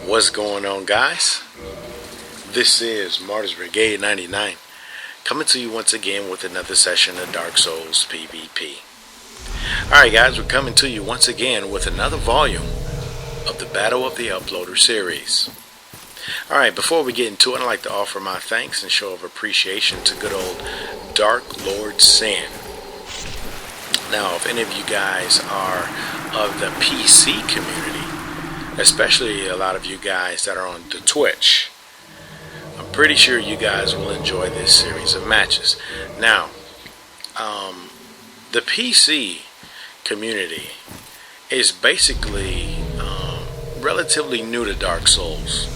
What's going on, guys? This is Martyrs Brigade 99 coming to you once again with another session of Dark Souls PvP. Alright guys, we're coming to you once again with another volume of the Battle of the Uploader series. Alright, before we get into it, I'd like to offer my thanks and show of appreciation to good old DarkLordSen. Now, if any of you guys are of the PC community, especially a lot of you guys that are on the Twitch, I'm pretty sure you guys will enjoy this series of matches. Now, the PC community is basically relatively new to Dark Souls,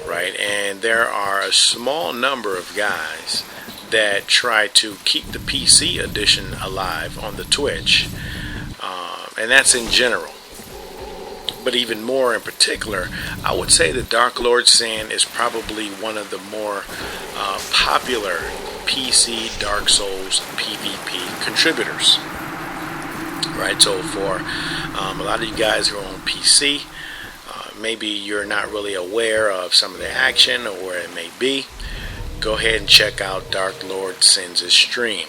right? And there are a small number of guys that try to keep the PC edition alive on the Twitch, and that's in general. But even more in particular, I would say that DarkLordSen is probably one of the more popular PC Dark Souls PvP contributors. Right, so for a lot of you guys who are on PC, maybe you're not really aware of some of the action or where it may be, go ahead and check out DarkLordSen's stream.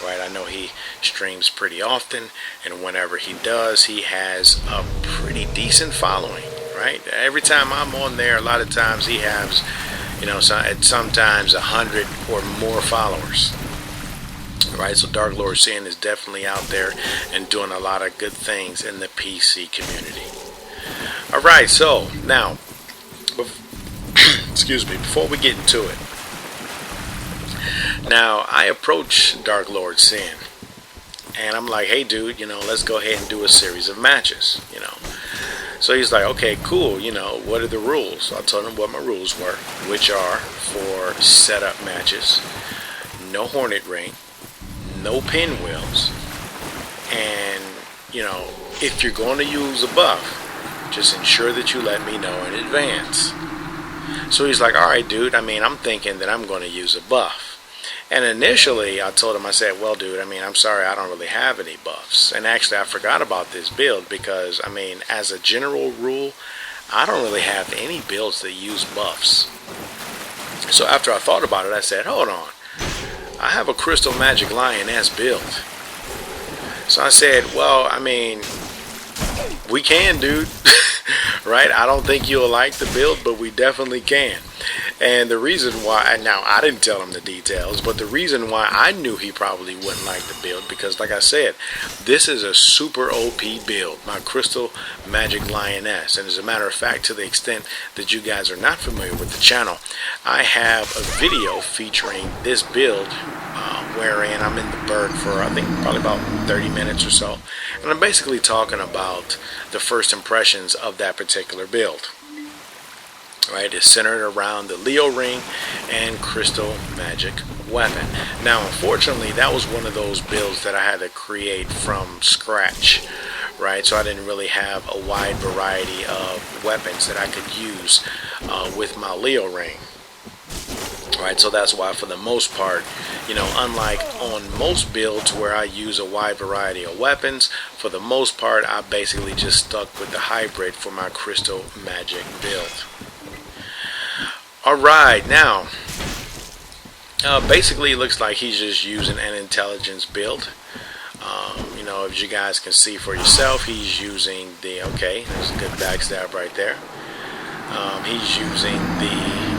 Right, I know he streams pretty often, and whenever he does, he has a pretty decent following. Right, every time I'm on there, a lot of times he has, sometimes 100 or more followers. Right, so DarkLordSen is definitely out there and doing a lot of good things in the PC community. All right, so now, excuse me, before we get into it. Now, I approach DarkLordSen, and I'm like, hey dude, let's go ahead and do a series of matches, So he's like, okay, cool, what are the rules? I told him what my rules were, which are for setup matches, no Hornet Ring, no pinwheels, and, if you're going to use a buff, just ensure that you let me know in advance. So he's like, alright dude, I'm thinking that I'm going to use a buff. And initially, I told him, I said, well, dude, I'm sorry, I don't really have any buffs. And actually, I forgot about this build because, as a general rule, I don't really have any builds that use buffs. So after I thought about it, I said, hold on. I have a Crystal Magic Lioness build. So I said, well, we can, dude. Right? I don't think you'll like the build, but we definitely can. And the reason why, now I didn't tell him the details, but the reason why I knew he probably wouldn't like the build, because like I said, this is a super OP build, my Crystal Magic Lioness. And as a matter of fact, to the extent that you guys are not familiar with the channel, I have a video featuring this build, wherein I'm in the burg for, I think, probably about 30 minutes or so. And I'm basically talking about the first impressions of that particular build. Right, it's centered around the Leo Ring and Crystal Magic Weapon. Now, unfortunately, that was one of those builds that I had to create from scratch. Right, so I didn't really have a wide variety of weapons that I could use with my Leo Ring. Right, so that's why for the most part, unlike on most builds where I use a wide variety of weapons, for the most part I basically just stuck with the hybrid for my Crystal Magic build. Alright, now, basically it looks like he's just using an intelligence build. As you guys can see for yourself, he's using the, okay, there's a good backstab right there. He's using the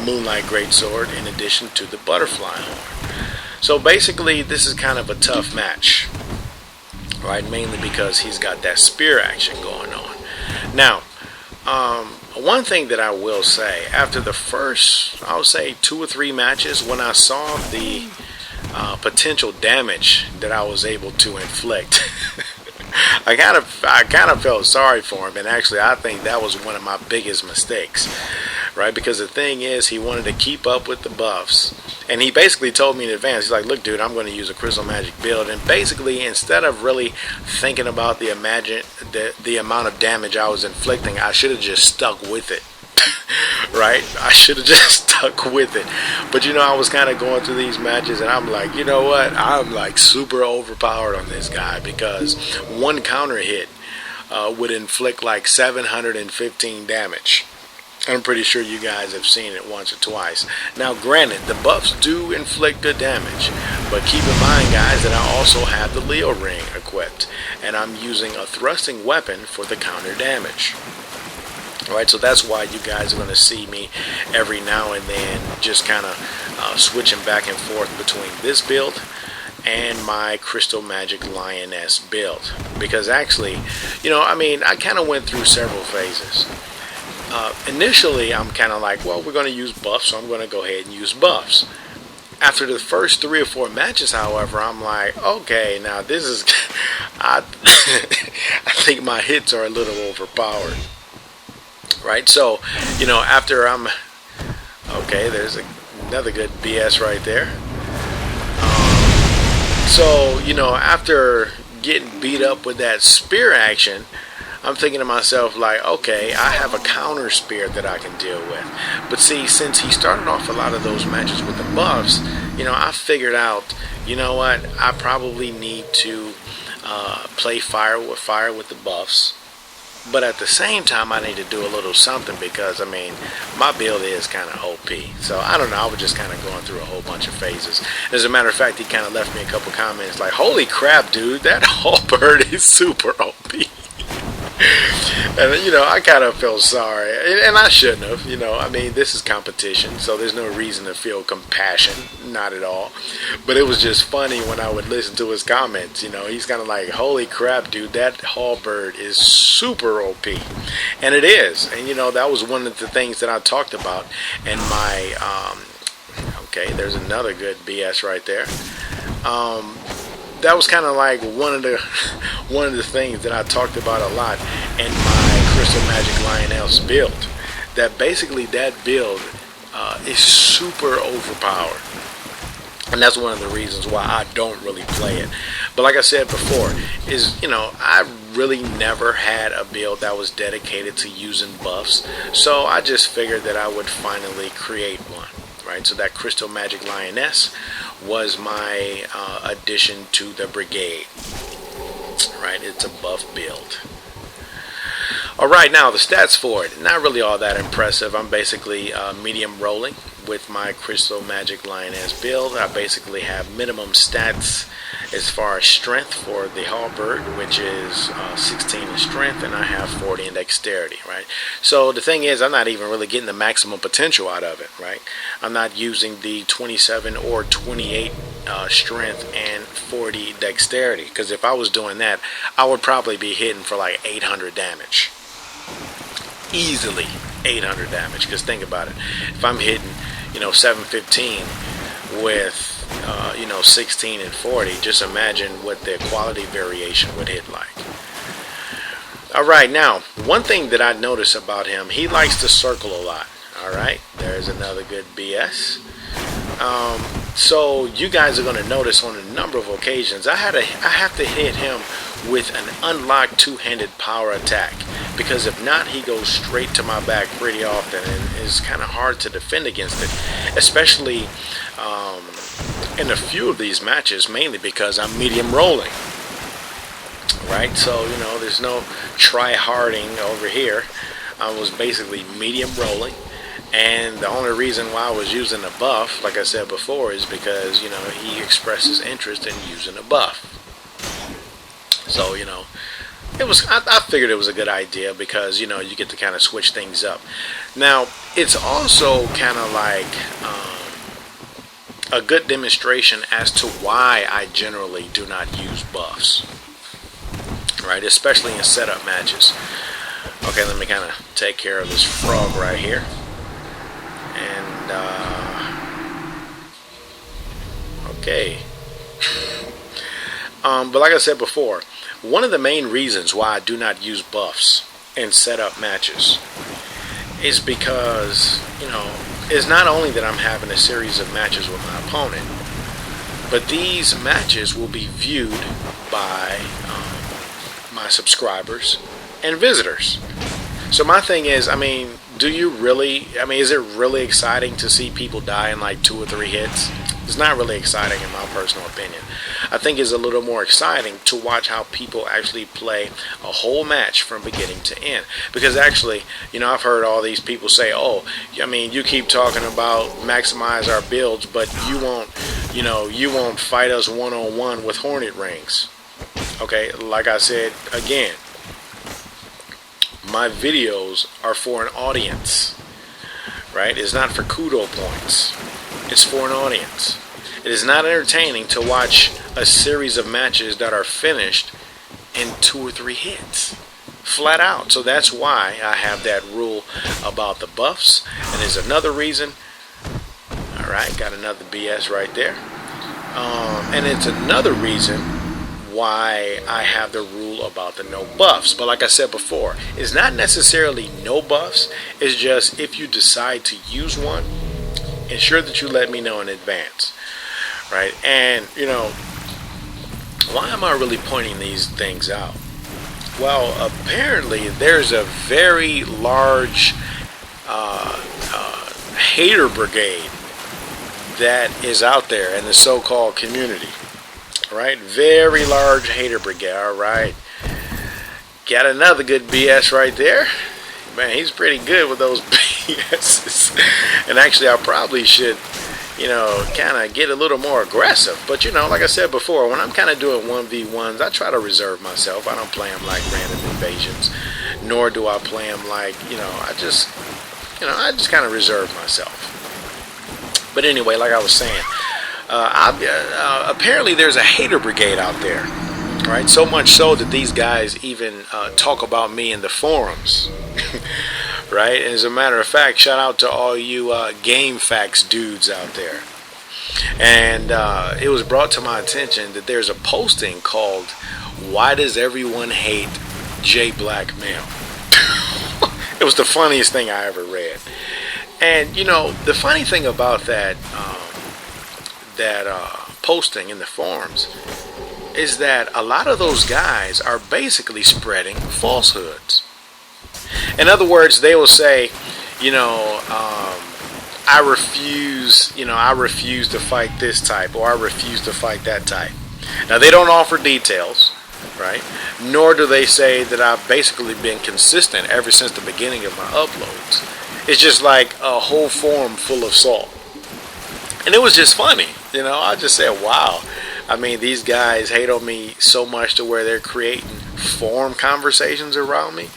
Moonlight Greatsword in addition to the Butterfly Horn. So basically this is kind of a tough match, right? Mainly because he's got that spear action going on. Now, one thing that I will say, after the first, I would say 2 or 3 matches, when I saw the potential damage that I was able to inflict, I kind of felt sorry for him, and actually I think that was one of my biggest mistakes, right? Because the thing is, he wanted to keep up with the buffs, and he basically told me in advance, he's like, look dude, I'm going to use a Crystal Magic build, and basically instead of really thinking about the amount of damage I was inflicting, I should have just stuck with it. Right, I should have just stuck with it. But I was kind of going through these matches, and I'm like, you know what, I'm like super overpowered on this guy, because one counter hit would inflict like 715 damage. I'm pretty sure you guys have seen it once or twice. Now granted, the buffs do inflict good damage, but keep in mind guys that I also have the Leo ring equipped, and I'm using a thrusting weapon for the counter damage. Alright, so that's why you guys are going to see me every now and then just kind of switching back and forth between this build and my Crystal Magic Lioness build. Because actually, I kind of went through several phases. Initially, I'm kind of like, well, we're going to use buffs, so I'm going to go ahead and use buffs. After the first 3 or 4 matches, however, I'm like, okay, now this is, I think my hits are a little overpowered. Right, so, after okay, there's another good BS right there. So, after getting beat up with that spear action, I'm thinking to myself like, okay, I have a counter spear that I can deal with. But see, since he started off a lot of those matches with the buffs, I figured out, you know what, I probably need to play fire with the buffs. But at the same time, I need to do a little something because, my build is kind of OP. So, I don't know, I was just kind of going through a whole bunch of phases. As a matter of fact, he kind of left me a couple comments like, holy crap, dude, that halberd is super OP. And, I kind of feel sorry. And I shouldn't have, this is competition, so there's no reason to feel compassion. Not at all. But it was just funny when I would listen to his comments. He's kind of like, holy crap, dude, that halberd is super OP. And it is. And, that was one of the things that I talked about in my, okay, there's another good BS right there. That was kind of like one of the things that I talked about a lot in my Crystal Magic Lioness build. That basically that build is super overpowered, and that's one of the reasons why I don't really play it. But like I said before, is I really never had a build that was dedicated to using buffs, so I just figured that I would finally create one. Right, so that Crystal Magic Lioness was my addition to the brigade. Right, it's a buff build. Alright, now the stats for it, not really all that impressive. I'm basically medium rolling with my Crystal Magic Lioness build. I basically have minimum stats as far as strength for the halberd, which is 16 in strength, and I have 40 in dexterity, right? So the thing is, I'm not even really getting the maximum potential out of it, right? I'm not using the 27 or 28 strength and 40 dexterity, because if I was doing that, I would probably be hitting for like 800 damage. Easily 800 damage, because think about it. If I'm hitting, 715 with 16 and 40, just imagine what the quality variation would hit like. Alright, now, one thing that I notice about him, he likes to circle a lot. Alright, there's another good BS. So you guys are going to notice on a number of occasions, I have to hit him with an unlocked two-handed power attack, because if not, he goes straight to my back pretty often, and it's kind of hard to defend against it, especially in a few of these matches, mainly because I'm medium rolling. Right, so there's no try-harding over here. I was basically medium rolling, and the only reason why I was using a buff, like I said before, is because he expresses interest in using a buff. So it was. I figured it was a good idea because you get to kind of switch things up. Now it's also kind of like a good demonstration as to why I generally do not use buffs. Right, especially in setup matches. Okay, let me kind of take care of this frog right here. And okay. But like I said before, one of the main reasons why I do not use buffs in setup matches is because, it's not only that I'm having a series of matches with my opponent, but these matches will be viewed by my subscribers and visitors. So my thing is, do you really, I mean, is it really exciting to see people die in like 2 or 3 hits? It's not really exciting in my personal opinion. I think it's a little more exciting to watch how people actually play a whole match from beginning to end. Because actually, you know, I've heard all these people say, oh, I mean, you keep talking about maximize our builds, but you won't, you know, you won't fight us one-on-one with Hornet rings. Okay, like I said, again, my videos are for an audience, right? It's not for kudo points. It's for an audience. It is not entertaining to watch a series of matches that are finished in 2 or 3 hits. Flat out. So that's why I have that rule about the buffs. And there's another reason. Alright, got another BS right there. And it's another reason why I have the rule about the no buffs. But like I said before, it's not necessarily no buffs. It's just if you decide to use one, ensure that you let me know in advance, right? And you know, why am I really pointing these things out? Well, apparently there's a very large hater brigade that is out there in the so-called community, right? Very large hater brigade. All right, got another good BS right there. Man, he's pretty good with those BSs. And actually, I probably should, you know, kind of get a little more aggressive. But, you know, like I said before, when I'm kind of doing 1v1s, I try to reserve myself. I don't play them like random invasions, nor do I play them like, you know, I just kind of reserve myself. But anyway, like I was saying, apparently there's a hater brigade out there. Right, so much so that these guys even talk about me in the forums. Right, and as a matter of fact, shout out to all you game facts dudes out there. And it was brought to my attention that there's a posting called "Why Does Everyone Hate jblackmel?" It was the funniest thing I ever read. And you know, the funny thing about that posting in the forums is that a lot of those guys are basically spreading falsehoods. In other words, they will say, you know, I refuse to fight this type, or I refuse to fight that type. Now, they don't offer details, right? Nor do they say that I've basically been consistent ever since the beginning of my uploads. It's just like a whole forum full of salt. And it was just funny, you know. I just said, wow. I mean, these guys hate on me so much to where they're creating forum conversations around me.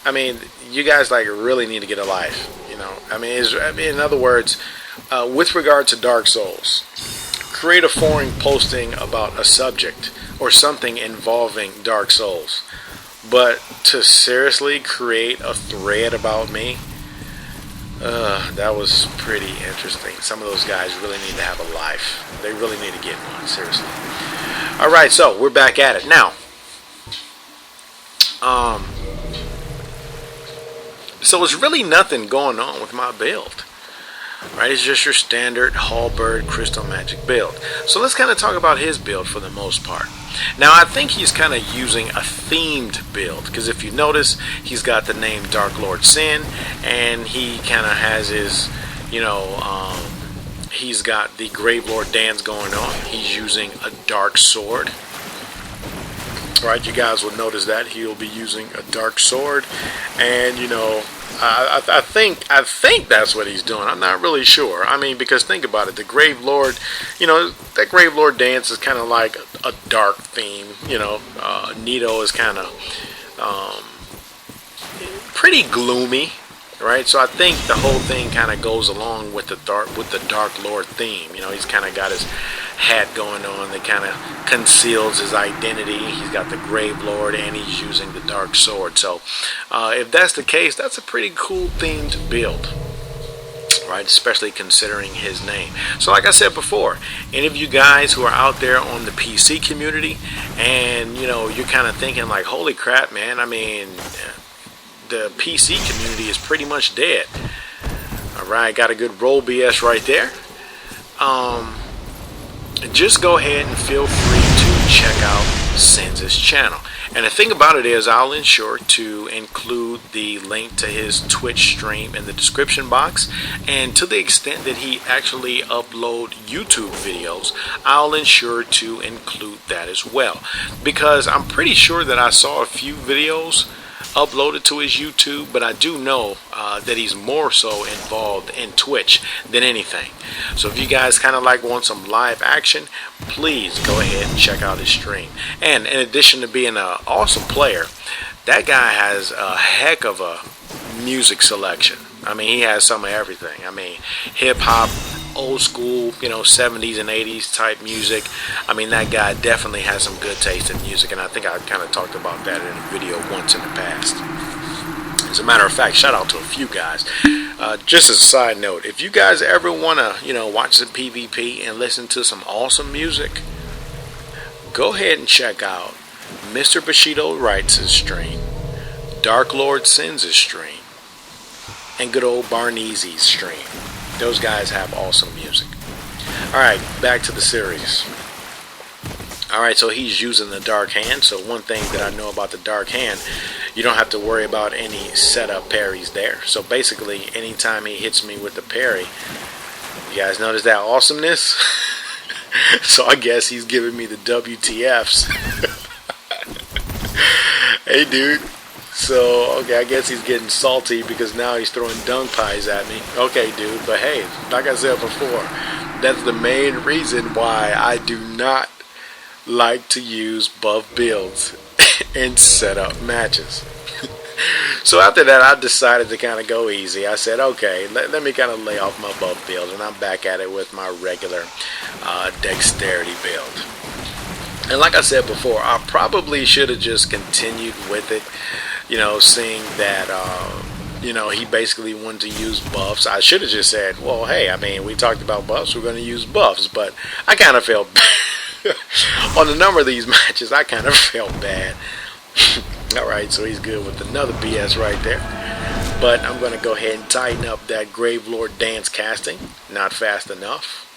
I mean, you guys like really need to get a life, you know. I mean, in other words, with regard to Dark Souls, create a forum posting about a subject or something involving Dark Souls. But to seriously create a thread about me, that was pretty interesting. Some of those guys really need to have a life. They really need to get one, seriously. Alright, so we're back at it. Now, so there's really nothing going on with my build. Right, it's just your standard Halberd Crystal Magic build. So let's kind of talk about his build for the most part. Now, I think he's kind of using a themed build, because if you notice, he's got the name DarkLordSen, and he kind of has his, you know, he's got the Gravelord dance going on. He's using a dark sword. Right, you guys will notice that he'll be using a dark sword, and you know, I think that's what he's doing. I'm not really sure. I mean, because think about it, the Gravelord, you know, that Gravelord dance is kind of like a dark theme. You know, Nito is kind of pretty gloomy, right? So I think the whole thing kind of goes along with the Dark Lord theme. You know, he's kind of got his hat going on that kind of conceals his identity. He's got the Gravelord and he's using the dark sword. So if that's the case, that's a pretty cool themed build, right? Especially considering his name. So like I said before, any of you guys who are out there on the PC community and you know, you're kind of thinking like, holy crap, man, I mean, the PC community is pretty much dead. Alright, got a good roll BS right there. Just go ahead and feel free to check out DarkLordSen's channel. And the thing about it is, I'll ensure to include the link to his Twitch stream in the description box, and to the extent that he actually upload YouTube videos, I'll ensure to include that as well, because I'm pretty sure that I saw a few videos uploaded to his YouTube, but I do know that he's more so involved in Twitch than anything. So if you guys kind of like want some live action, please go ahead and check out his stream. And in addition to being an awesome player, that guy has a heck of a music selection. I mean, he has some of everything. I mean, hip hop, old school, 70s and 80s type music. I mean, that guy definitely has some good taste in music, and I think I kind of talked about that in a video once in the past. As a matter of fact, shout out to a few guys. Just as a side note, if you guys ever want to, watch some PvP and listen to some awesome music, go ahead and check out Mr. Bushido Wrights' stream, DarkLordSen's stream, and good old Barneezy's stream. Those guys have awesome music. Alright, back to the series. Alright, so he's using the dark hand. So one thing that I know about the dark hand, you don't have to worry about any setup parries there. So basically, anytime he hits me with the parry, you guys notice that awesomeness? So I guess he's giving me the WTFs. Hey dude. So, okay, I guess he's getting salty because now he's throwing dung pies at me. Okay, dude, but hey, like I said before, that's the main reason why I do not like to use buff builds in setup matches. So after that, I decided to kind of go easy. I said, okay, let me kind of lay off my buff build, and I'm back at it with my regular dexterity build. And like I said before, I probably should have just continued with it. Seeing that, he basically wanted to use buffs. I should have just said, well, hey, I mean, we talked about buffs, we're going to use buffs. But I kind of felt bad. On a number of these matches, I kind of felt bad. Alright, so he's good with another BS right there. But I'm going to go ahead and tighten up that Gravelord dance casting. Not fast enough.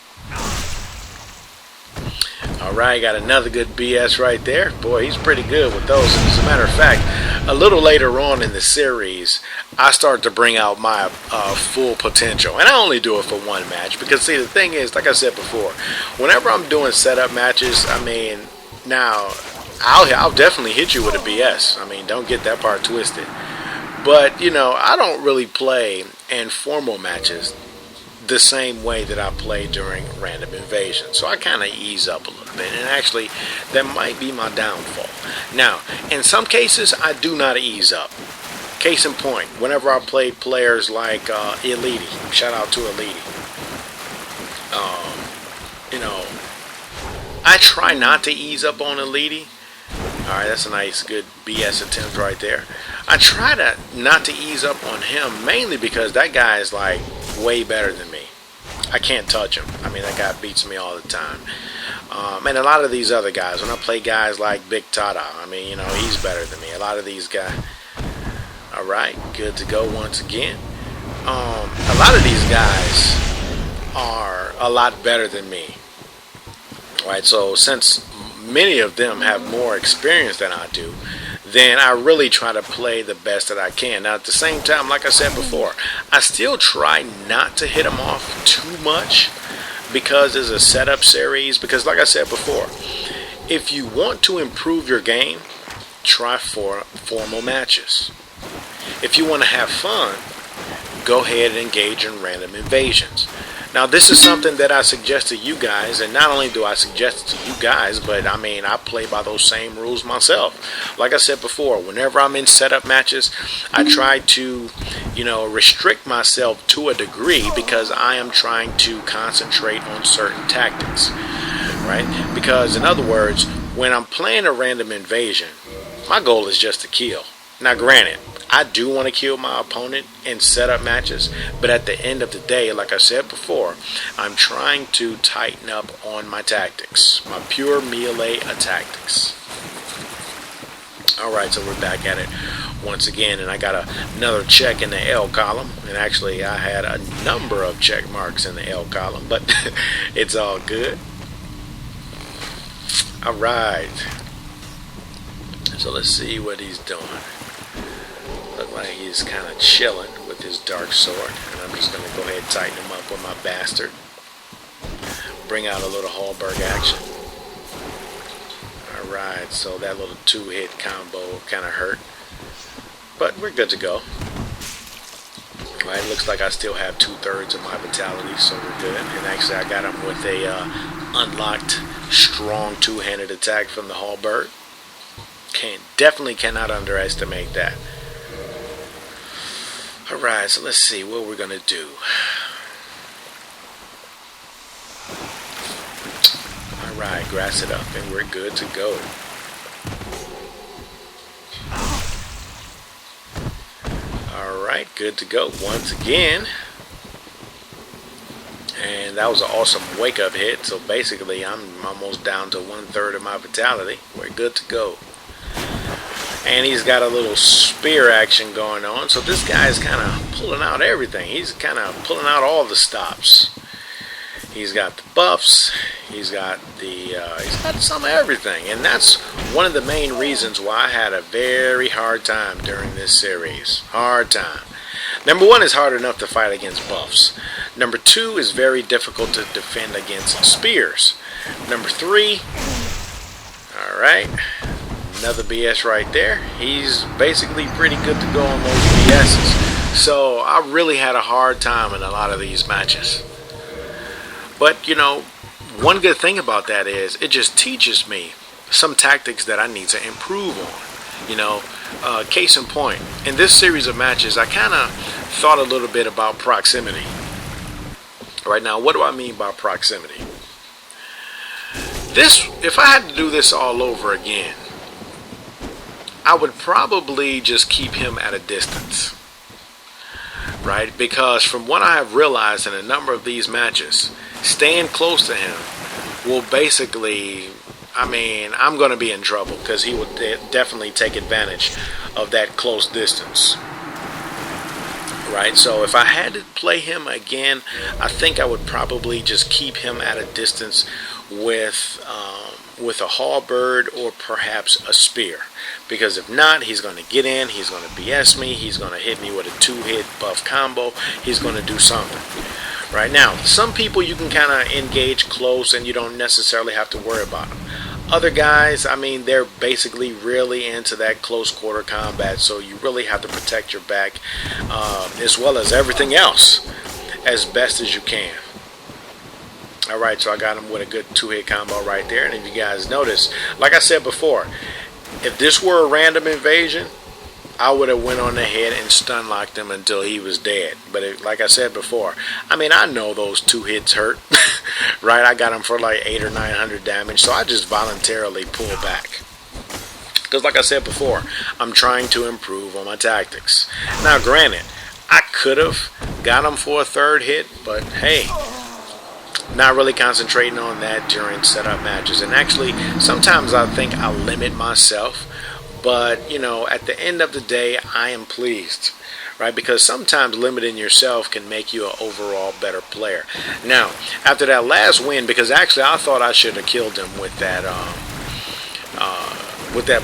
Alright, got another good BS right there. Boy, he's pretty good with those. As a matter of fact, a little later on in the series, I start to bring out my full potential. And I only do it for one match. Because, see, the thing is, like I said before, whenever I'm doing setup matches, I mean, now, I'll definitely hit you with a BS. I mean, don't get that part twisted. But, I don't really play in formal matches the same way that I play during random invasion. So I kind of ease up a little bit, and actually that might be my downfall. Now, in some cases I do not ease up. Case in point, whenever I played players like Elite, shout out to Elite, I try not to ease up on Elite. Alright, that's a nice good BS attempt right there. I try to not to ease up on him, mainly because that guy is like way better than me. I can't touch him. I mean, that guy beats me all the time. And a lot of these other guys, when I play guys like Big Tada, I mean, he's better than me. A lot of these guys. Alright, good to go once again. A lot of these guys are a lot better than me. Alright, so since many of them have more experience than I do, then I really try to play the best that I can. Now, at the same time, like I said before, I still try not to hit them off too much because it's a setup series. Because, like I said before, if you want to improve your game, try for formal matches. If you want to have fun, go ahead and engage in random invasions. Now, this is something that I suggest to you guys, and not only do I suggest it to you guys, but I mean, I play by those same rules myself. Like I said before, whenever I'm in setup matches, I try to, restrict myself to a degree because I am trying to concentrate on certain tactics, right? Because, in other words, when I'm playing a random invasion, my goal is just to kill. Now, granted, I do want to kill my opponent in setup matches, but at the end of the day, like I said before, I'm trying to tighten up on my tactics, my pure melee tactics. Alright, so we're back at it once again, and I got another check in the L column, and actually I had a number of check marks in the L column, but it's all good. Alright. So let's see what he's doing. Look like he's kind of chilling with his dark sword. And I'm just going to go ahead and tighten him up with my bastard. Bring out a little Hallberg action. Alright, so that little 2-hit combo kind of hurt. But we're good to go. Right, looks like I still have 2/3 of my vitality, so we're good. And actually I got him with a unlocked strong 2-handed attack from the Hallberg. Definitely cannot underestimate that. Alright, so let's see what we're going to do. Alright, grass it up and we're good to go. Alright, good to go once again. And that was an awesome wake up hit. So basically I'm almost down to 1/3 of my vitality. We're good to go. And he's got a little spear action going on. So this guy's kind of pulling out everything. He's kind of pulling out all the stops. He's got the buffs. He's got some of everything. And that's one of the main reasons why I had a very hard time during this series. Hard time. Number 1 is hard enough to fight against buffs. Number 2 is very difficult to defend against spears. Number 3, alright, another BS right there. He's basically pretty good to go on those BSs. So I really had a hard time in a lot of these matches. But, you know, one good thing about that is it just teaches me some tactics that I need to improve on. You know, case in point, in this series of matches, I kind of thought a little bit about proximity. Right now, what do I mean by proximity? If I had to do this all over again, I would probably just keep him at a distance. Right? Because from what I have realized in a number of these matches, staying close to him will basically, I'm going to be in trouble because he would definitely take advantage of that close distance. Right, so if I had to play him again, I think I would probably just keep him at a distance with a halberd or perhaps a spear. Because if not, he's going to get in, he's going to BS me, he's going to hit me with a 2-hit buff combo, he's going to do something. Right now, some people you can kind of engage close and you don't necessarily have to worry about them. Other guys, they're basically really into that close quarter combat, so you really have to protect your back as well as everything else as best as you can. Alright, so I got him with a good 2-hit combo right there. And if you guys notice, like I said before, if this were a random invasion, I would have went on ahead and stun locked him until he was dead. But like I said before, I know those 2 hits hurt. Right, I got him for like 800 or 900 damage, so I just voluntarily pull back. Because like I said before, I'm trying to improve on my tactics. Now granted, I could have got him for a 3rd hit, but hey, not really concentrating on that during setup matches. And actually, sometimes I think I limit myself. But, you know, at the end of the day, I am pleased, right? Because sometimes limiting yourself can make you an overall better player. Now, after that last win, because actually I thought I should have killed him with that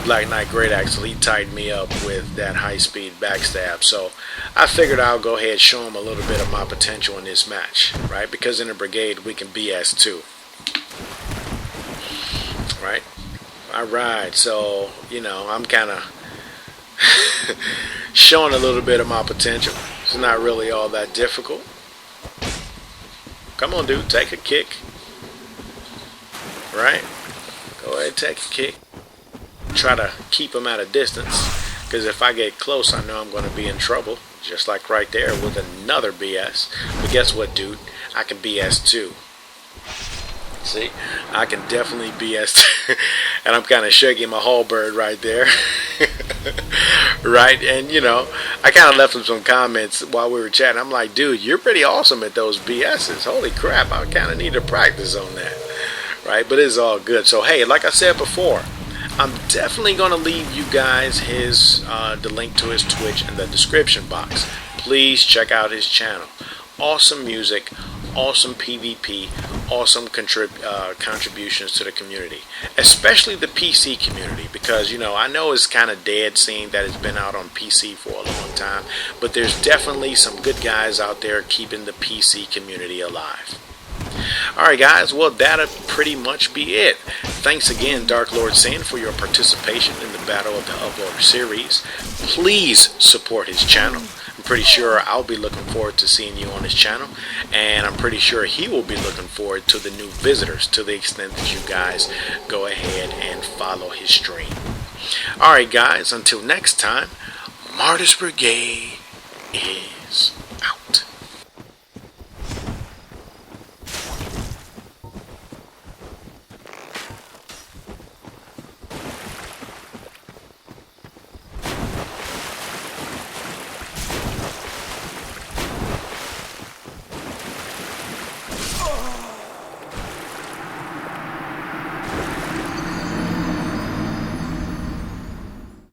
Black Knight Great Axe. He tied me up with that high-speed backstab. So I figured I'll go ahead and show him a little bit of my potential in this match, right? Because in the brigade, we can BS too, right? Alright, so, you know, I'm kind of showing a little bit of my potential. It's not really all that difficult. Come on, dude, take a kick. Right? Go ahead, take a kick. Try to keep him at a distance, because if I get close, I know I'm going to be in trouble. Just like right there with another BS. But guess what, dude? I can BS too. See, I can definitely BS, and I'm kind of shaking my halberd right there, right? And you know, I kind of left him some comments while we were chatting. I'm like, dude, you're pretty awesome at those BSs. Holy crap, I kind of need to practice on that, right? But it's all good. So hey, like I said before, I'm definitely going to leave you guys the link to his Twitch in the description box. Please check out his channel. Awesome music, awesome PvP, awesome contributions to the community, especially the PC community, because I know it's kind of dead seeing that it's been out on PC for a long time, but there's definitely some good guys out there keeping the PC community alive. Alright guys, well that'll pretty much be it. Thanks again DarkLordSen for your participation in the Battle of the Uploader series. Please support his channel. I'm pretty sure I'll be looking forward to seeing you on his channel, and I'm pretty sure he will be looking forward to the new visitors, to the extent that you guys go ahead and follow his stream. Alright guys, until next time, MartyrsBrigade.